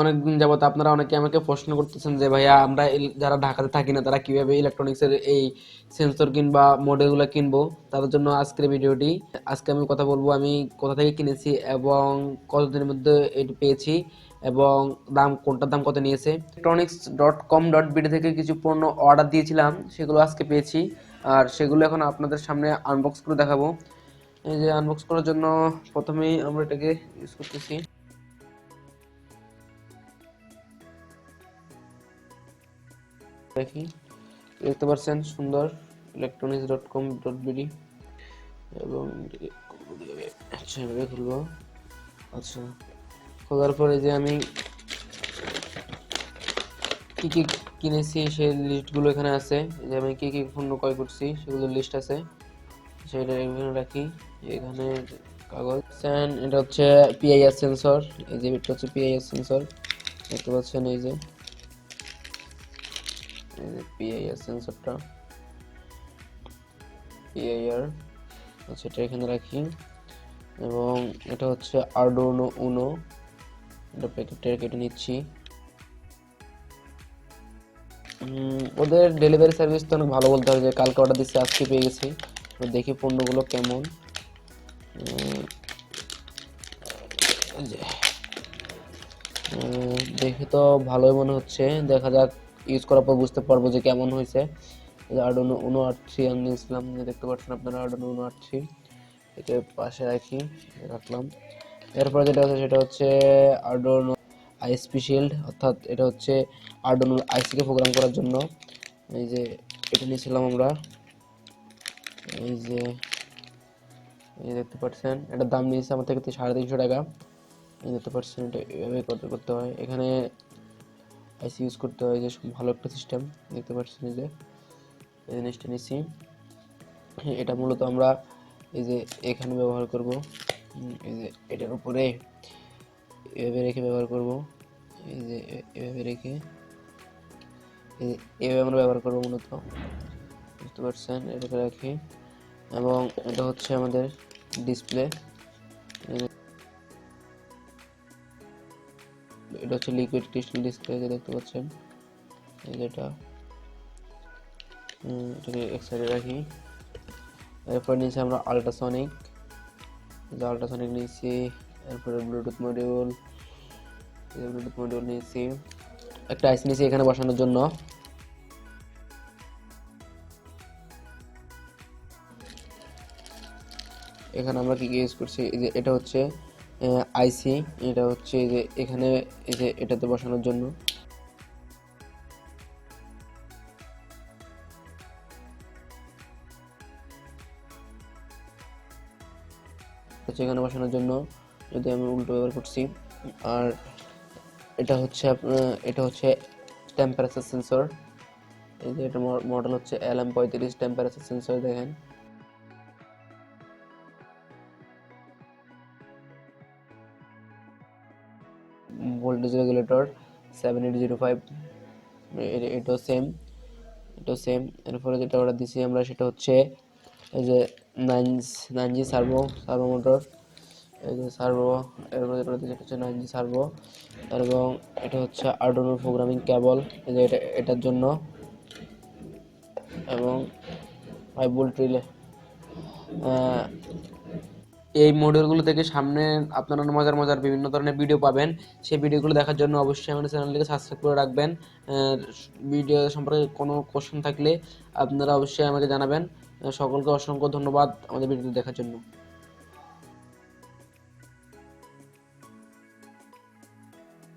অনেকদিন যাবত আপনারা অনেকে আমাকে প্রশ্ন করতেছেন যে ভাইয়া আমরা যারা ঢাকাতে থাকি না তারা কিভাবে ইলেকট্রনিক্সের এই সেন্সর কিংবা মডেলগুলো কিনবো। তাদের জন্য আজকের ভিডিওটি। আজকে আমি কথা বলবো আমি কোথা থেকে কিনেছি এবং কতদিনের মধ্যে এটি পেয়েছি এবং কোনটার দাম কত নিয়েছে। electronics.com.bd থেকে কিছু পণ্য অর্ডার দিয়েছিলাম, সেগুলো আজকে পেয়েছি আর সেগুলো এখন আপনাদের সামনে আনবক্স করে দেখাবো। এই যে আনবক্স করার জন্য প্রথমেই আমরা এটাকে ইউজ করতেছি। দেখি, দেখতে পাচ্ছেন সুন্দর electronics.com.bd এবং আচ্ছা এভাবে খুলবো। আচ্ছা, খোলার পরে যে আমি কি কি কিনেছি সেই লিস্টগুলো এখানে আছে। যে আমি কি কি পণ্য ক্রয় করছি সেগুলোর লিস্ট আছে, সেটা এখানে রাখি। এখানে কাগজ, এটা হচ্ছে পিআইআর সেন্সর। এই যে এটা হচ্ছে পিআইআর সেন্সর, দেখতে পাচ্ছেন। এই যে পিআইআর সেন্সরটা, পিআইআর, আচ্ছা এটা এখানে রাখি। এবং এটা হচ্ছে আরডুইনো উনো, এটা প্যাকেটে কেটে নিচ্ছি। ওদের ডেলিভারি সার্ভিস তো অনেক ভালো বলতে হবে, যে কালকে অর্ডার দিচ্ছি আজকে পেয়ে গেছি। তো দেখি পণ্যগুলো কেমন। দেখে তো ভালোই মনে হচ্ছে, দেখা যাক ইউজ করার পর বুঝতে পারবো যে কেমন হয়েছে। আরডুইনো উনো 8.3 আমি নিয়েছিলাম, দেখতে পাচ্ছেন আপনারা আরডুইনো উনো 8.3। এটা পাশে রাখলাম। এরপর যেটা আছে সেটা হচ্ছে আরডুইনো আইএসপি শিল্ড, অর্থাৎ এটা হচ্ছে আরডুইনো আইসিকে প্রোগ্রাম করার জন্য। এই যে এটা নিয়েছিলাম আমরা। এই যে দেখতে পাচ্ছেন, এটার দাম নিয়েছে আমার থেকে 350 টাকা। দেখতে পাচ্ছেন এটা এভাবে করতে হয়, এখানে আইসি ইউজ করতে হয়, যে ভালো একটা সিস্টেম। দেখতে পাচ্ছেন এই যে এই জিনিসটা নিচ্ছি। এটা মূলত আমরা এই যে এখানে ব্যবহার করব, এই যে এটার উপরে এভাবে রেখে ব্যবহার করব। এই যে এভাবে রেখে এভাবে আমরা ব্যবহার করব মূলত, বুঝতে পারছেন। এটাকে রাখি এবং এটা হচ্ছে আমাদের ডিসপ্লে। এটা হচ্ছে লিকুইড ক্রিস্টাল ডিসপ্লে, যে দেখতে পাচ্ছেন। এই যেটা এটাকে এক সাইডে রাখি। এরপর নিয়েছি আমরা আল্ট্রাসনিক, নিয়েছি। এরপরে ব্লুটুথ মডিউল নিয়েছি। একটা আইসি নিয়েছি এখানে বসানোর জন্য। এখানে আমরা কি ইউজ করছি, এই যে এটা হচ্ছে আইসি, এটা হচ্ছে এই যে এখানে এই যে এটাতে বসানোর জন্য। এখানে বসানোর জন্য যদি আমি উল্টো ব্যবহার করছি। আর এটা হচ্ছে টেম্পারেচার সেন্সর। এই যে এটা মডেল হচ্ছে LM35 টেম্পারেচার সেন্সর। দেখেন ভোল্টেজ রেগুলেটর 7805, এটাও সেম। এরপরে যেটা অর্ডার দিছি আমরা সেটা হচ্ছে এই যে 9G সার্ভো মোটর। এই যে সার্ভো, এরপরে যেটা দিছি সেটা হচ্ছে 9G সার্ভো। এবং এটা হচ্ছে আরডুইনো প্রোগ্রামিং কেবল, এই যে এটার জন্য। এবং 5 ভোল্ট রিলে। এই মডিউলগুলো থেকে সামনে আপনারা মজার বিভিন্ন ধরনের ভিডিও পাবেন। সেই ভিডিওগুলো দেখার জন্য অবশ্যই আমাদের চ্যানেলটিকে সাবস্ক্রাইব করে রাখবেন। ভিডিও সম্পর্কে কোনো কোশ্চেন থাকলে আপনারা অবশ্যই আমাকে জানাবেন। সকলকে অসংখ্য ধন্যবাদ আমাদের ভিডিওটি দেখার জন্য।